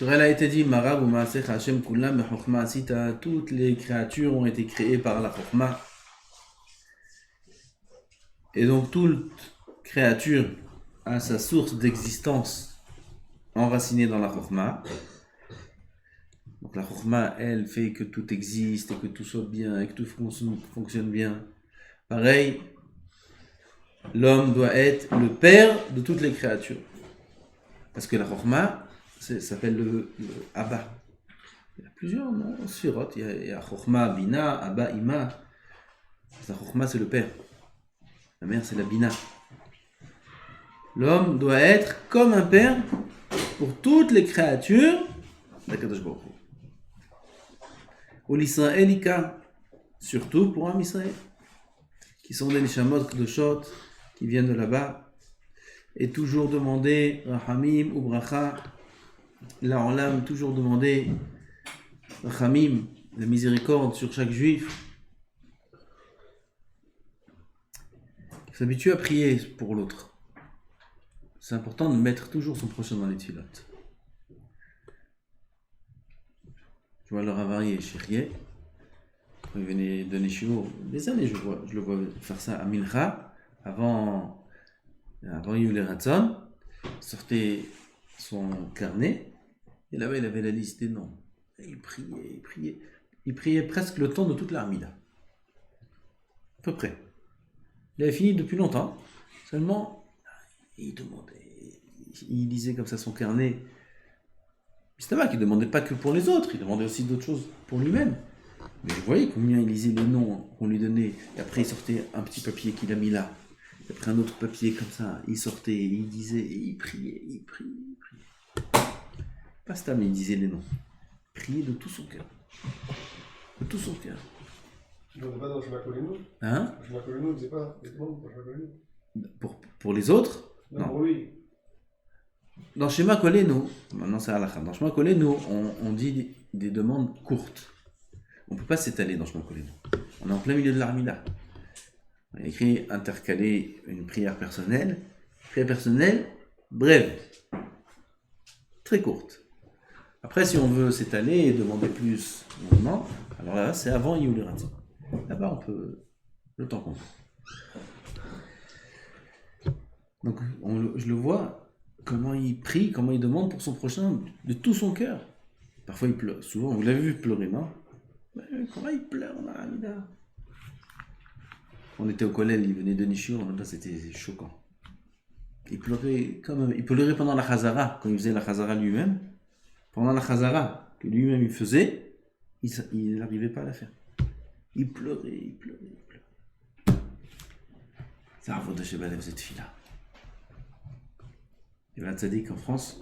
Sur elle a été dit, Marab ou Maasech Hashem Kulam Bechokma Asita, toutes les créatures ont été créées par la Chokma. Et donc toute créature a sa source d'existence enracinée dans la Chokma. Donc la Chokma, elle, fait que tout existe et que tout soit bien et que tout fonctionne bien. Pareil, l'homme doit être le père de toutes les créatures. Parce que la Chokma, ça s'appelle le Abba. Il y a plusieurs noms, Sphirot. Il y a Chokma, Bina, Abba, Ima. La Chokma, c'est le père. La mère, c'est la Bina. L'homme doit être comme un père pour toutes les créatures d'Akadosh Baruch Hu. Ou l'Israélika, surtout pour un Israël, qui sont des Neshamot Kedoshot, qui viennent de là-bas, et toujours demander Rahamim ou Bracha, la Olam, toujours demander Rahamim, la miséricorde sur chaque juif. Il s'habitue à prier pour l'autre. C'est important de mettre toujours son prochain dans les tfilotes. Je vois le Ravarié Chirié, quand il venait donner shiur, des années je le vois faire ça à Mincha, avant Yule Ratzon, sortait son carnet, et là-bas il avait la liste des noms. Et il priait presque le temps de toute l'Armida. À peu près. Il avait fini depuis longtemps, seulement il demandait, il lisait comme ça son carnet. C'était pas qu'il ne demandait pas que pour les autres, il demandait aussi d'autres choses pour lui-même. Mais je voyais combien il lisait les noms qu'on lui donnait, et après il sortait un petit papier qu'il a mis là, et après un autre papier comme ça, il sortait, il disait, et il priait. Pas ça, mais il disait les noms. Il priait de tout son cœur. De tout son cœur. Je ne pas dans Shema Kolenu. Hein? Shema Kolenu, il ne faisait pas les demandes pour Shema Kolenu. Pour les autres? Non, pour lui. Dans Shema Kolenu, maintenant c'est halakha, dans Shema Kolenu, on dit des demandes courtes. On ne peut pas s'étaler dans Shema Kolenu. On est en plein milieu de l'Armida. On a écrit intercaler une prière personnelle. Prière personnelle, brève. Très courte. Après, si on veut s'étaler et demander plus longuement, alors là, c'est avant Yule Ratzon. Là-bas, on peut le temps qu'on veut. Donc, je le vois, comment il prie, comment il demande pour son prochain, de tout son cœur. Parfois, il pleure. Souvent, vous l'avez vu pleurer, non? Comment il pleure dans la Hamida? On était au collège, il venait de Nishur, là, c'était choquant. Il pleurait pendant la Chazara, quand il faisait la Chazara lui-même. Pendant la Chazara, que lui-même il faisait, il n'arrivait pas à la faire. Il pleurait. Ça a de chez Balev cette fille-là. Il y avait un tzaddik en France,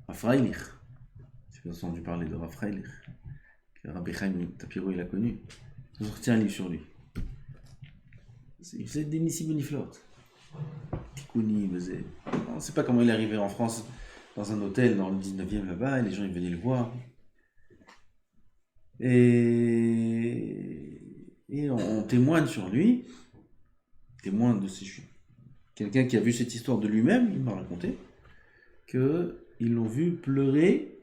Rav Freilich. Si vous avez entendu parler de Rav Freilich, que Rabbi Chaim Tapiro il a connu, ils ont sorti un livre sur lui. Il faisait des Nissim Beniflot. Tikuni, il faisait. On ne sait pas comment il est arrivé en France, dans un hôtel dans le 19e là-bas, et les gens ils venaient le voir. Et on témoigne sur lui, témoin de ces chutes. Quelqu'un qui a vu cette histoire de lui-même, il m'a raconté qu'ils l'ont vu pleurer.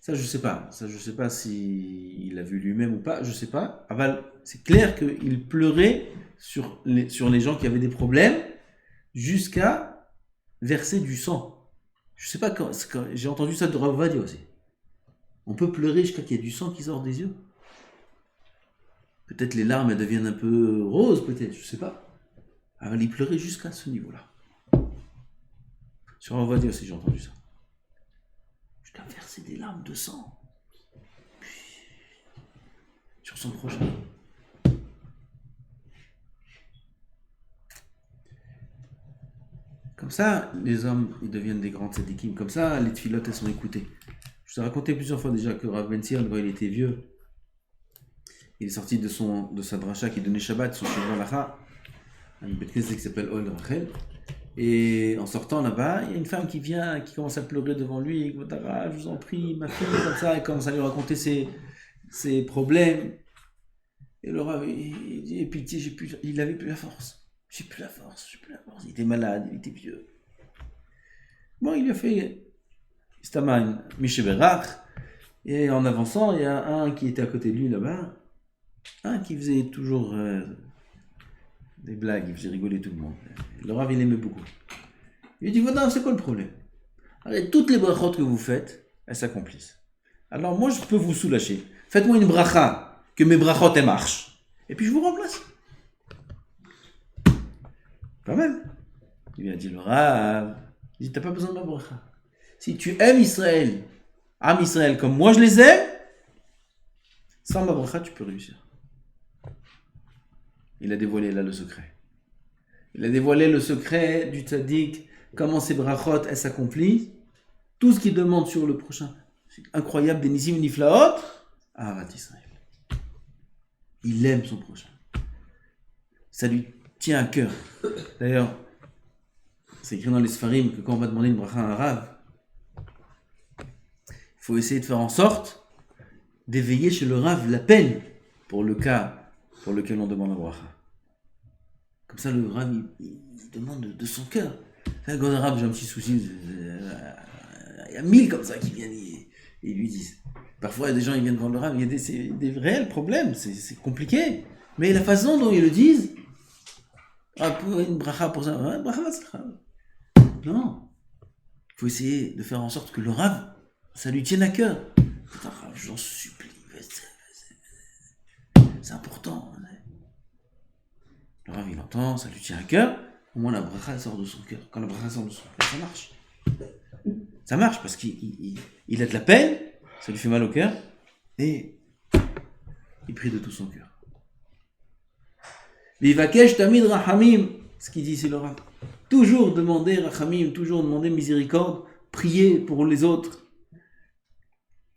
Ça, je sais pas si il a vu lui-même ou pas, je sais pas. Aval, c'est clair qu'il pleurait sur les gens qui avaient des problèmes jusqu'à verser du sang. Je sais pas quand j'ai entendu ça de Rav Ovadia aussi. On peut pleurer jusqu'à qu'il y ait du sang qui sort des yeux. Peut-être les larmes elles deviennent un peu roses, peut-être, je sais pas. Aval, il pleurait jusqu'à ce niveau-là. Sur Rav Ovadia aussi, j'ai entendu ça. Jusqu'à verser des larmes de sang. Sur son prochain. Comme ça, les hommes, ils deviennent des grands tzadikim. Comme ça, les tfilotes, elles sont écoutées. Je vous ai raconté plusieurs fois déjà que Rav Ben Sion, quand il était vieux, il est sorti de sa dracha qui donnait Shabbat, son Shabbat Lacha, un bête qui s'appelle Ol Rachel. Et en sortant là-bas, il y a une femme qui vient, qui commence à pleurer devant lui. Je vous en prie, ma fille, comme ça, et commence à lui raconter ses problèmes. Et le Rav, il dit, pitié, il n'avait plus la force. J'ai plus la force. Il était malade, il était vieux. Bon, il lui a fait Istaman Mishéberach, et en avançant, il y a un qui était à côté de lui là-bas, un qui faisait toujours des blagues, il faisait rigoler tout le monde. Le Rav, il aimait beaucoup. Il lui dit, voilà, c'est quoi le problème? Allez, toutes les brachot que vous faites, elles s'accomplissent. Alors moi, je peux vous soulager. Faites-moi une bracha, que mes brachot, elles marchent. Et puis je vous remplace. Pas mal. Il lui a dit, le Rav, il dit, t'as pas besoin de ma bracha. Si tu aimes Israël, Am Israël, comme moi je les aime, sans ma bracha, tu peux réussir. Il a dévoilé là le secret. Il a dévoilé le secret du tzaddik, comment ses brachot, elles s'accomplissent. Tout ce qu'il demande sur le prochain. C'est incroyable, des nisim niflaot. Ahavat Israël. Il aime son prochain. Ça lui tient à cœur. D'ailleurs, c'est écrit dans les Sfarim que quand on va demander une bracha à un Rav, il faut essayer de faire en sorte d'éveiller chez le Rav la peine pour le cas pour lequel on demande la bracha. Comme ça, le Rav, il demande de son cœur. Quand un Rav, j'ai un petit souci, il y a 1000 comme ça qui viennent et lui disent. Parfois, il y a des gens qui viennent devant le Rav, il y a des réels problèmes, c'est compliqué. Mais la façon dont ils le disent, pour une bracha pour ça, bracha, c'est grave. Non. Il faut essayer de faire en sorte que le Rav, ça lui tienne à cœur. J'en supplie. C'est important. Le Rav, il entend, ça lui tient à cœur. Au moins, la bracha sort de son cœur. Quand la bracha sort de son cœur, ça marche. Ça marche parce qu'il a de la peine, ça lui fait mal au cœur, et il prie de tout son cœur. Vivakesh tamid rachamim, ce qu'il dit, c'est le Rav. Toujours demander rachamim, toujours demander miséricorde, prier pour les autres.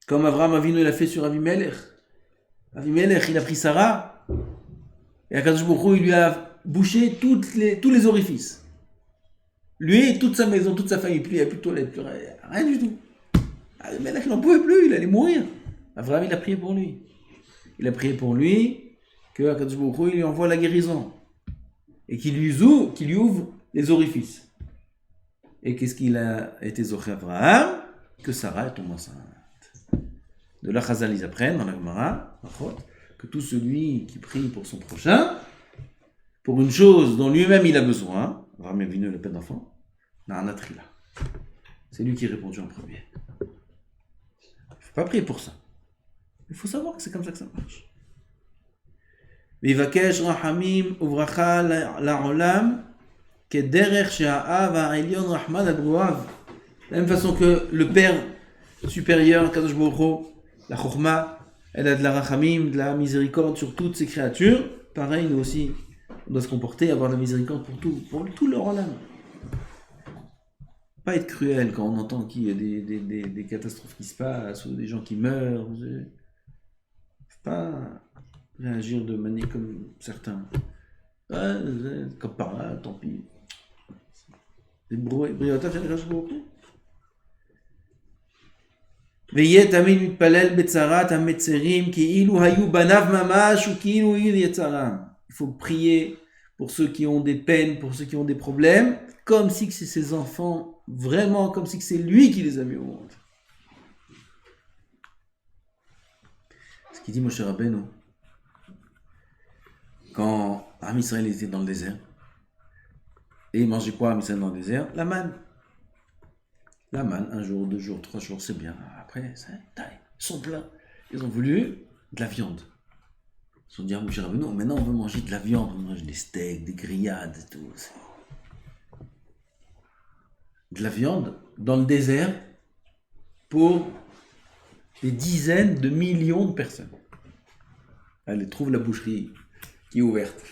Comme Avraham Avinu l'a fait sur Avimelech. Avimelech, il a pris Sarah, et Akadosh Baruch Hu, il lui a bouché tous les orifices. Lui, toute sa maison, toute sa famille, il n'y a plus de toilette, plus rien du tout. Avimelech, il n'en pouvait plus, il allait mourir. Avraham, il a prié pour lui. Il a prié pour lui, que Akadosh Baruch Hu, il lui envoie la guérison. Et qu'il lui ouvre les orifices. Et qu'est-ce qu'il a été zoché Avraham? Que Sarah tombe enceinte. De là, Chazal, ils apprennent dans la Gemara, que tout celui qui prie pour son prochain, pour une chose dont lui-même il a besoin, Avraham est venu le père d'enfant, n'a un atrila. C'est lui qui est répondu en premier. Il ne faut pas prier pour ça. Il faut savoir que c'est comme ça que ça marche. Vivakesh rahamim uvracha la'olam kederech she'a'av ha'elyon rahman adruav. De la même façon que le Père supérieur, Kadosh Baruch Hu, la chokhma, elle a de la rachamim, de la miséricorde sur toutes ses créatures. Pareil, nous aussi, on doit se comporter, avoir de la miséricorde pour tout leur olam. Pas être cruel quand on entend qu'il y a des catastrophes qui se passent ou des gens qui meurent. Pas réagir de manière comme certains. Comme par là, tant pis. Les briotages, j'ai déjà beaucoup. ויהיה תמיד מתפלל בצרת המצרים כאילו היו בניו ממש וכאילו היו יצרם. Il faut prier pour ceux qui ont des peines, pour ceux qui ont des problèmes, comme si c'est ses enfants, vraiment comme si c'est lui qui les a mis au monde. Ce qu'il dit Moshe Rabbeinu, quand Am Israël était dans le désert, et il mangeait quoi Am Israël dans le désert? La manne. La manne, 1 jour, 2 jours, 3 jours, c'est bien. Après, ils sont pleins. Ils ont voulu de la viande. Ils se sont dit à Moshe Rabbeinu, non, maintenant on veut manger de la viande, on mange des steaks, des grillades et tout. De la viande dans le désert pour des dizaines de millions de personnes. Allez, trouve la boucherie qui est ouverte.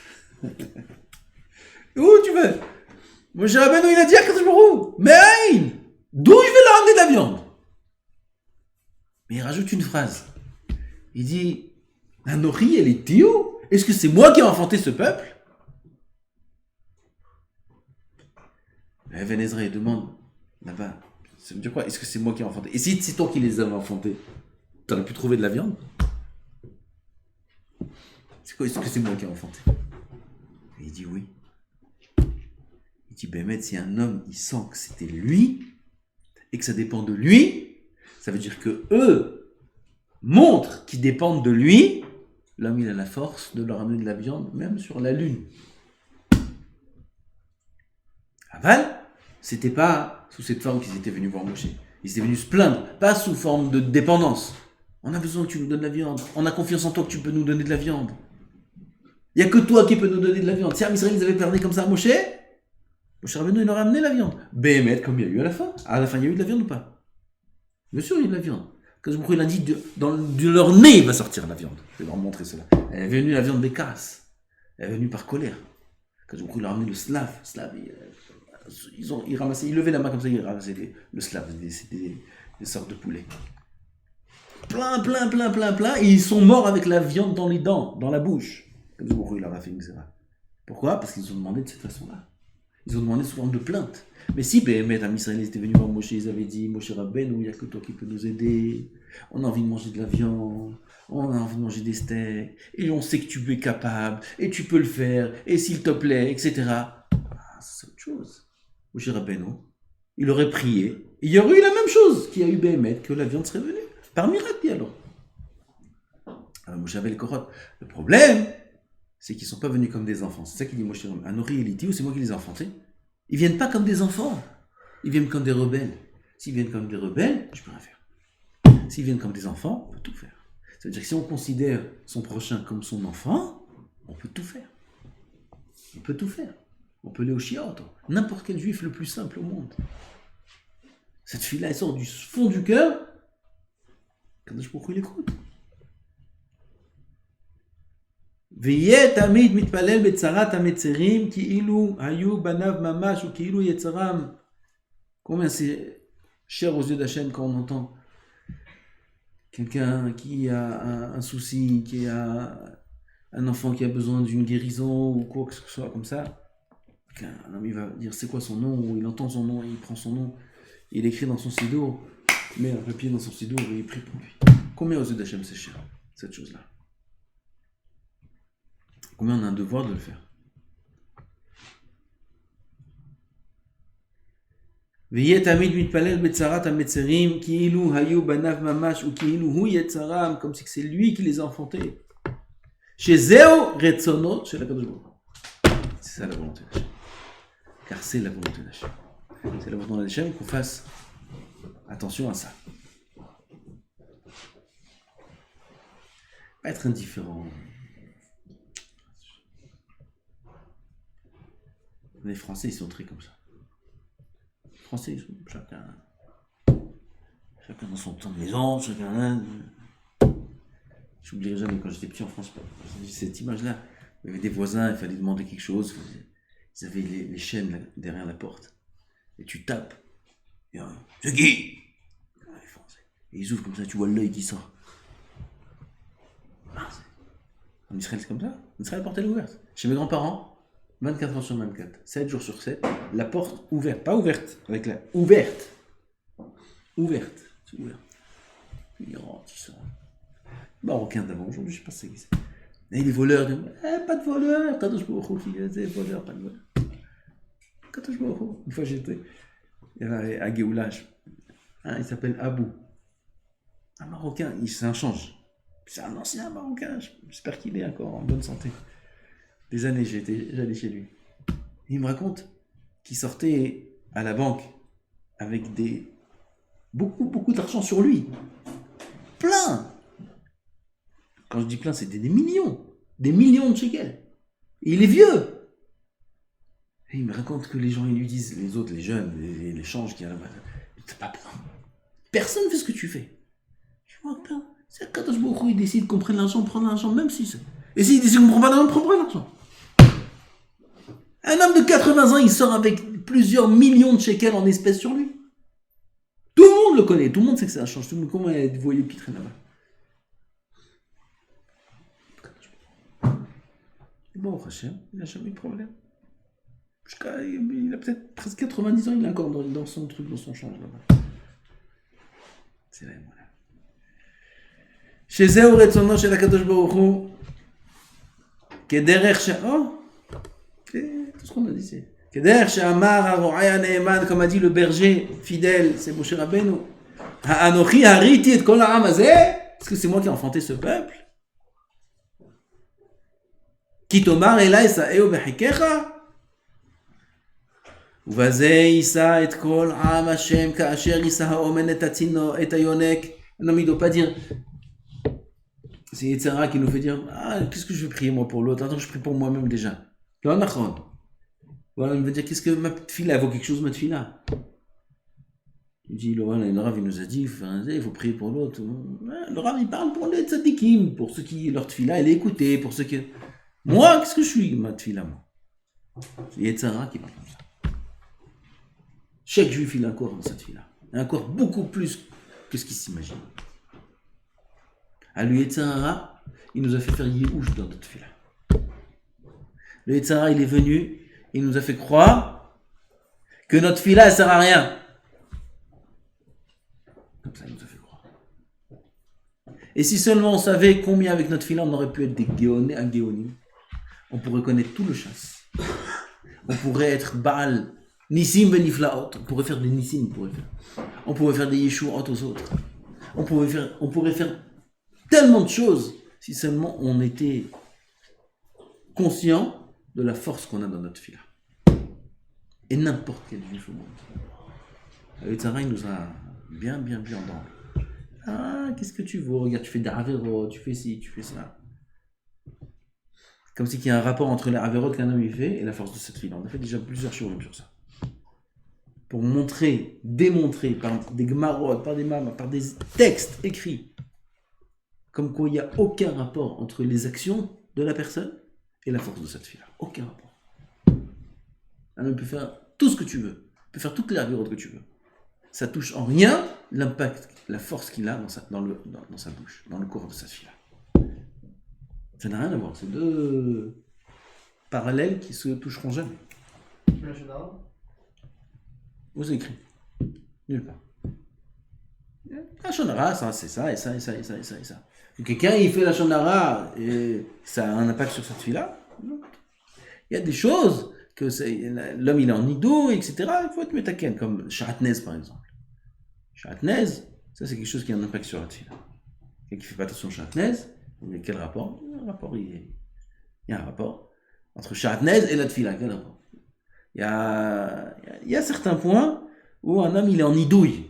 Où tu veux? Moshe Rabbeinu, il a dit à Kadosh Baruch Hu, mais aïe, d'où je vais leur amener de la viande? Mais il rajoute une phrase. Il dit, Anochi et les Tio, est-ce que c'est moi qui ai enfanté ce peuple? Even Ezra, il demande, là-bas, ça veut dire quoi? Est-ce que c'est moi qui ai enfanté? Et si c'est toi qui les avais enfantés, t'aurais pu trouver de la viande? C'est quoi? Est-ce que c'est moi qui ai enfanté? Et il dit oui. Il dit, Bémet, si un homme, il sent que c'était lui, et que ça dépend de lui, ça veut dire que eux montrent qu'ils dépendent de lui. L'homme, il a la force de leur amener de la viande, même sur la lune. Aval, c'était pas sous cette forme qu'ils étaient venus voir Moshe. Ils étaient venus se plaindre, pas sous forme de dépendance. On a besoin que tu nous donnes de la viande. On a confiance en toi que tu peux nous donner de la viande. Il n'y a que toi qui peux nous donner de la viande. Si les Israéliens avaient parlé comme ça à Moshe Rabbeinu, il leur a amené la viande. Béhémet, comme il y a eu à la fin. À la fin, il y a eu de la viande ou pas? Bien sûr, il y a eu de la viande. Quand il a dit, de leur nez va sortir la viande. Je vais leur montrer cela. Elle est venue la viande des casses. Elle est venue par colère. Quand il leur a amené le slav, ils ramassaient, ils levaient la main comme ça, ils ramassaient le slav, c'était des sortes de poulets. Plein, et ils sont morts avec la viande dans les dents, dans la bouche. Comme il leur a fait une misère. Pourquoi? Parce qu'ils ont demandé de cette façon-là. Ils ont demandé sous forme de plainte. Mais si Béhémet, un Israélien, était venu voir Moshe, ils avaient dit, Moshe Rabbeinu, il n'y a que toi qui peux nous aider. On a envie de manger de la viande, on a envie de manger des steaks, et on sait que tu es capable, et tu peux le faire, et s'il te plaît, etc. C'est autre chose. Moshe Rabbeinu, il aurait prié, il y aurait eu la même chose qu'il y a eu Béhémet, que la viande serait venue. Par miracle, alors. Alors Moshe avait le Korot. Le problème, c'est qu'ils ne sont pas venus comme des enfants. C'est ça qu'il dit Moshe Rabbeinu. Anori et Liti, c'est moi qui les ai enfantés. Ils viennent pas comme des enfants. Ils viennent comme des rebelles. S'ils viennent comme des rebelles, je peux rien faire. S'ils viennent comme des enfants, on peut tout faire. Ça veut dire que si on considère son prochain comme son enfant, on peut tout faire. On peut tout faire. On peut aller au chiot. N'importe quel juif le plus simple au monde. Cette fille-là, elle sort du fond du cœur. Quand je pourquoi il écoute. ויהיה תמיד מתפלל בצרת המצרים כאילו היו בניו ממש וכאילו יצרם. Combien c'est cher aux yeux d'Hachem quand on entend quelqu'un qui a un souci, qui a un enfant qui a besoin d'une guérison ou quoi que ce soit comme ça. Un homme il va dire c'est quoi son nom, ou il entend son nom, il prend son nom, il écrit dans son sidour, il met un papier dans son sidour et il prie pour lui. Combien aux yeux d'Hachem c'est cher cette chose-là? Combien on a un devoir de le faire? ויהיה תמיד מתפלל בצרת המצרים כאילו היו בניו ממש וכאילו הוא יצרם, comme si c'est lui qui les a enfantés. שזהו רצונו של הקדוש ברוך הוא. C'est ça la volonté d'Hachem. Car c'est la volonté d'Hachem. C'est la volonté d'Hachem qu'on fasse attention à ça. Pas être indifférent. Les Français, ils sont très comme ça. Les Français, ils sont chacun dans son temps de maison, chacun. J'oublierai jamais quand j'étais petit en France, j'ai cette image-là. Il y avait des voisins, il fallait demander quelque chose. Ils avaient les chaînes là, derrière la porte. Et tu tapes. Et c'est qui? Les Français. Et ils ouvrent comme ça, tu vois l'œil qui sort. En Israël, c'est comme ça. En Israël, la porte elle est ouverte. Chez mes grands-parents, 24 heures sur 24, 7 jours sur 7, la porte ouverte, pas ouverte, avec la ouverte. Ouverte, c'est ouvert. Il rentre, il sort. Marocain d'avant, aujourd'hui, je sais pas ce que c'est. Et les voleurs, pas de voleurs, quand je me retrouve, des voleurs, pas de voleurs. Quand je me retrouve, une fois j'étais à Géoula, il s'appelle Abou. Un Marocain, il s'inchange. C'est un ancien Marocain, j'espère qu'il est encore en bonne santé. Des années, j'allais chez lui. Il me raconte qu'il sortait à la banque avec beaucoup d'argent sur lui. Plein. Quand je dis plein, c'était des millions de shekels. Et il est vieux. Et il me raconte que les gens, ils lui disent, les autres, les jeunes, les changes qu'il y a là-bas, t'as pas plein. Personne ne fait ce que tu fais. Je vois plein. C'est quand il décide qu'on prenne l'argent, prendre l'argent, même si c'est... Et s'il décide qu'on ne prend pas l'argent, on prend pas l'argent. Un homme de 80 ans, il sort avec plusieurs millions de shekels en espèces sur lui. Tout le monde le connaît, tout le monde sait que ça change. Tout le monde, comment il y a des voyous qui traînent là-bas. Bon, Hachem, il n'a jamais eu de problème. Il a peut-être presque 90 ans, il est encore dans son truc, dans son change là-bas. C'est là, voilà. שזהו רצונו של הקדוש ברוך הוא כדרך tout ce qu'on a dit, c'est Comme a dit le berger fidèle, c'est Moshe Rabbeinu. Ha'anochi hariti et kol ha'am hazeh. Est-ce que c'est moi qui ai enfanté ce peuple? Ki tomar elai sa'eu behikecha. ובזה יישא את כל עם השם כאשר יישא האומן את הצינו, את היונק. Non, mais il ne doit pas dire. C'est Yetzara qui nous fait dire qu'est-ce que je vais prier moi pour l'autre? Attends, je prie pour moi-même déjà. Voilà, il veut dire qu'est-ce que ma tefila, elle vaut quelque chose, ma tefila. Il dit le Rav, il nous a dit il faut prier pour l'autre. Le Rav, il parle pour les tzadikim, pour ceux qui, leur tefila, elle est écoutée, pour ceux qui. Moi, qu'est-ce que je suis, ma tefila, moi? C'est Yetzara qui parle comme ça. Chaque juif, il a un corps dans cette fille-là. Un corps beaucoup plus que ce qu'il s'imagine. À lui, Yetzirah, il nous a fait faire Yéhouch dans notre fille-là. Le Yetzirah, il est venu, il nous a fait croire que notre fille-là, elle sert à rien. Comme ça, il nous a fait croire. Et si seulement on savait combien avec notre fille-là, on aurait pu être des Géonim, on pourrait connaître tout le chasse. On pourrait être Baal. Nissim beniflaot, on pourrait faire des Nissim, on pourrait faire des Yeshuot aux autres. On pourrait faire tellement de choses si seulement on était conscient de la force qu'on a dans notre fila. Et n'importe quel juif au monde. Le Tzara, il nous a bien dans. Qu'est-ce que tu veux? Regarde, tu fais des Averot, tu fais ci, tu fais ça. Comme si il y a un rapport entre les Averot qu'un homme y fait et la force de cette fila. On a fait déjà plusieurs choses sur ça. Pour démontrer par des gmarot, par des mamas, par des textes écrits, comme quoi il n'y a aucun rapport entre les actions de la personne et la force de cette fille-là. Aucun rapport. Un homme peut faire tout ce que tu veux, peut faire toutes les avérotes que tu veux. Ça touche en rien l'impact, la force qu'il a dans sa bouche, dans le corps de cette fille-là. Ça n'a rien à voir, c'est deux parallèles qui se toucheront jamais. Où c'est écrit? Nulle part. La shonara, ça, c'est ça, et ça, et ça, et ça, et ça, et ça. Et quelqu'un, il fait la shonara, et ça a un impact sur cette fille-là. Il y a des choses, que l'homme, il est en nidou, etc. Il faut être métaken, comme Shahatnez, par exemple. Shahatnez, ça, c'est quelque chose qui a un impact sur la fille-là. Quelqu'un qui ne fait pas attention au Shahatnez, il y a quel rapport? Il y a un rapport entre Shahatnez et la fille-là. Quel rapport? Il y a certains points où un homme il est en idouille.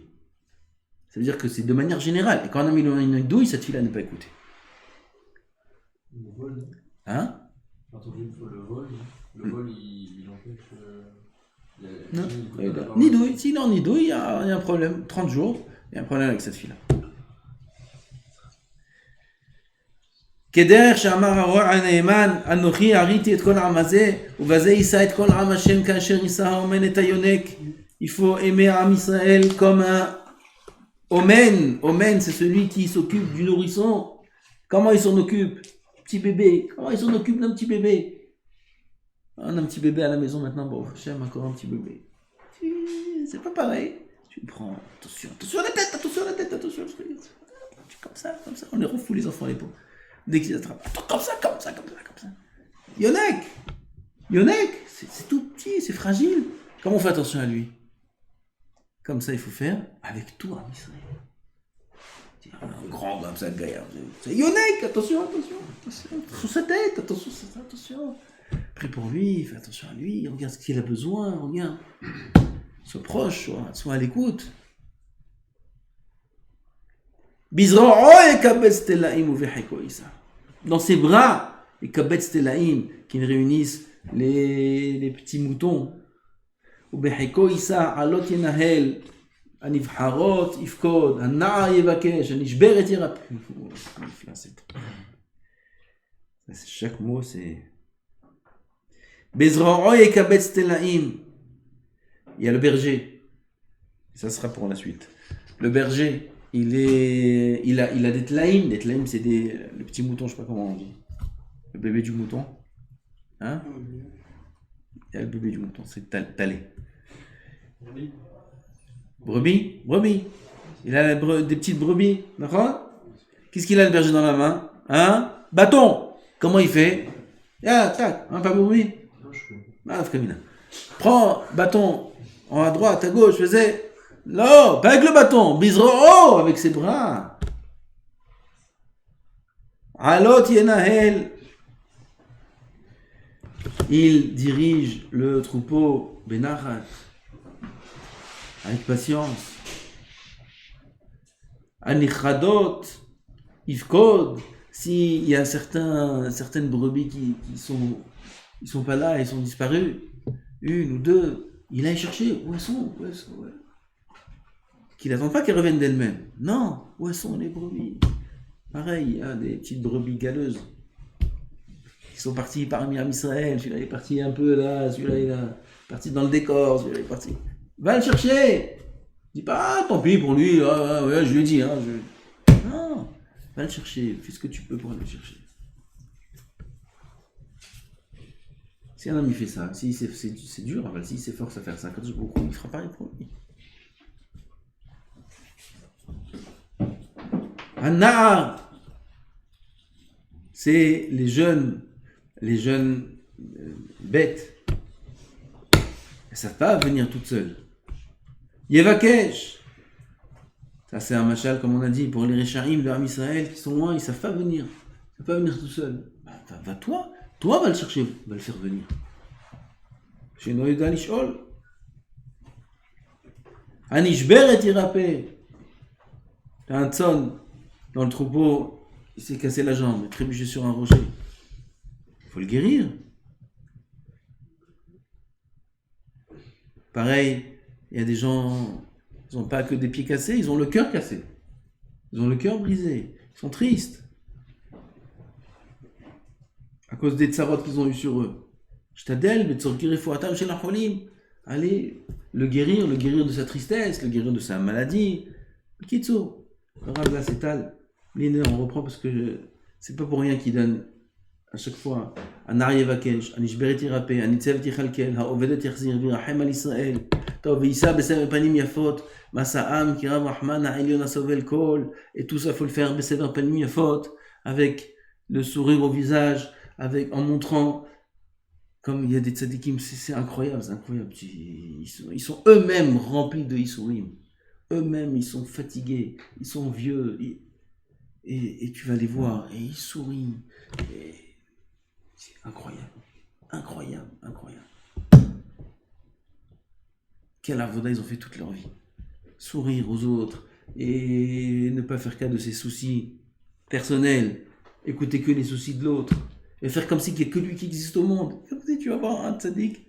Ça veut dire que c'est de manière générale. Et quand un homme il est en idouille, cette fille-là n'est pas écoutée. Le vol. Hein? J'ai entendu une fois le vol. Le vol, il empêche. Non. Nidouille. S'il est en idouille, il y a un problème. 30 jours, il y a un problème avec cette fille-là. כדרך שאמר הרוע הנאמן, אנוכי הריתי את כל העם הזה, ובזה יישא את כל עם השם כאשר יישא האומן את היונק. Il faut aimer Am Israël comme un omen. Omen, c'est celui qui s'occupe du nourrisson. Comment il s'en occupe? Petit bébé. Comment il s'en occupe d'un petit bébé? On a un petit bébé à la maison maintenant. Bon, j'aime encore un petit bébé. C'est pas pareil. Tu prends, attention à la tête, attention. Comme ça. On les refoule les enfants à l'épaule. Dès qu'ils attrapent, comme ça. Yonek, c'est tout petit, c'est fragile. Comment on fait attention à lui? Comme ça, il faut faire avec tout Am Israël. Un grand comme ça, gaillard. C'est Yonek, attention. Sur sa tête, attention. Prie pour lui, fais attention à lui, regarde ce qu'il a besoin, regarde. Sois proche, sois à l'écoute. Dans ses bras, les kabetz telaim qui réunissent les petits moutons. ובחיקו יישא עלות ינהל, הנבחרות יפקוד, הנער יבקש, הנשברת ירפא. Chaque mot c'est... בזרועו יקבץ תלאים. Il y a le berger. Ça sera pour la suite. Le berger, il a des tlaïm. Des tlaïm, c'est le petit mouton, je sais pas comment on dit. Le bébé du mouton. Hein? Il y a le bébé du mouton, c'est talé. Brebis. Il a des petites brebis. D'accord? Qu'est-ce qu'il a le berger dans la main? Un bâton. Comment il fait? Ah, tac, pas brebis. Prends bâton, à droite, à gauche, faisait. Non, pas avec le bâton, Bizro, avec ses bras. Alot Yenahel. Il dirige le troupeau Benachat avec patience. Anichadot, Ifkod. S'il y a certaines brebis qui sont pas là, ils sont disparus, une ou deux, il a cherché. Où elles sont? Qu'il n'attend pas qu'elles reviennent d'elles-mêmes. Non, où sont les brebis? Pareil, il y a des petites brebis galeuses qui sont partis parmi Am Israël. Celui-là est parti un peu là, celui-là il est parti dans le décor, celui-là est parti. Va le chercher. Dis pas, tant pis pour lui, je lui ai dit. Non, va le chercher, fais ce que tu peux pour aller le chercher. Si un homme il fait ça, c'est dur, s'il s'efforce à faire ça, quand il ne fera pareil pour lui. Anna, c'est les jeunes bêtes. Elles ne savent pas venir toutes seules. Yevakesh, ça c'est un machal comme on a dit pour les Récharim de Am Israël qui sont loin, ils ne savent pas venir. Ils ne savent pas venir tout seuls. Va toi va le chercher, va le faire venir. Chez Noïda Lishol. Anishber et Irapé. T'as un tzon dans le troupeau, il s'est cassé la jambe, il est trébuché sur un rocher. Il faut le guérir. Pareil, il y a des gens, ils n'ont pas que des pieds cassés, ils ont le cœur cassé. Ils ont le cœur brisé. Ils sont tristes. À cause des tsarotes qu'ils ont eu sur eux. Allez, le guérir de sa tristesse, le guérir de sa maladie. Kitso, le Rav là c'est tal. On reprend parce que c'est pas pour rien qu'il donne à chaque fois un Aryevakesh, un Ishberet Irapé, un Itzev Tichalkel, un Ovedet Yachzir, Virachem al Israël, Tov Isa Besever Panim Yafot, Masa'am, Kirav Rahman, Ha'elion Asovel Kol, et tout ça faut le faire Besever Panim Yafot, avec le sourire au visage, en montrant, comme il y a des tzadikim, c'est incroyable, ils sont eux-mêmes remplis de Isurim. Eux-mêmes, ils sont fatigués, ils sont vieux, et tu vas les voir, et ils sourient. Et c'est incroyable. Quelle avoda ils ont fait toute leur vie. Sourire aux autres, et ne pas faire cas de ses soucis personnels, écouter que les soucis de l'autre, et faire comme s'il n'y a que lui qui existe au monde. Comme si tu vas voir un tzaddik,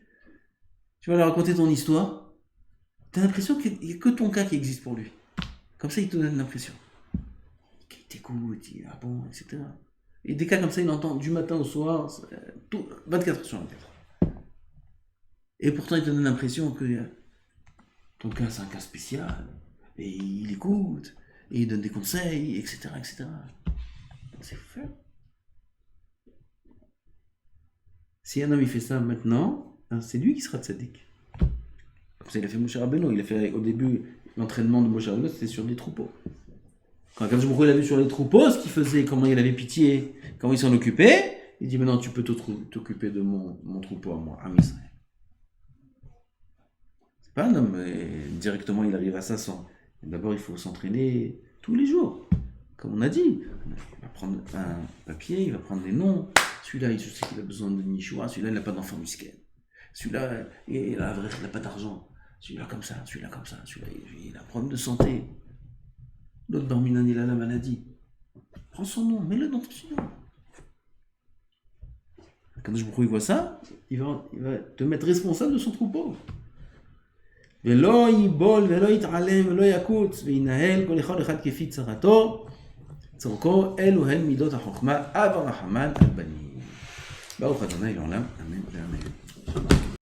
tu vas leur raconter ton histoire, t'as l'impression qu'il n'y a que ton cas qui existe pour lui. Comme ça, il te donne l'impression. Il t'écoute, il dit ah bon, etc. Et des cas comme ça, il entend du matin au soir, 24 heures sur 24. Et pourtant, il te donne l'impression que ton cas, c'est un cas spécial. Et il écoute, et il donne des conseils, etc. C'est fou. Si un homme il fait ça maintenant, c'est lui qui sera tzaddik. Comme ça, il a fait Moshe Rabbeinu. Il a fait au début l'entraînement de Moshe Rabbeinu, c'était sur des troupeaux. Quand Akadosh Baruch Hu il a vu sur les troupeaux ce qu'il faisait, comment il avait pitié, comment il s'en occupait, il dit maintenant tu peux t'occuper de mon troupeau à moi, à Israël. C'est pas un homme, directement il arrive à ça sans. D'abord il faut s'entraîner tous les jours. Comme on a dit, il va prendre un papier, il va prendre des noms. Celui-là, je sais qu'il a besoin de Nishua, celui-là il n'a pas d'enfant musqué. Celui-là, il n'a pas d'argent. Celui-là comme ça, celui-là il a un problème de santé. L'autre Dorminan, il a la maladie. Prends son nom, mets-le dans ton nom. Quand je vous vois ça, il va te mettre responsable de son troupeau. ולא ייבול ולא יתעלם ולא יקוץ וינהל כל אחד כפי צרתו צורכו אלו הן מידות החוכמה אב הרחמן על בנים. ברוך ה' לעולם אמן ואמן.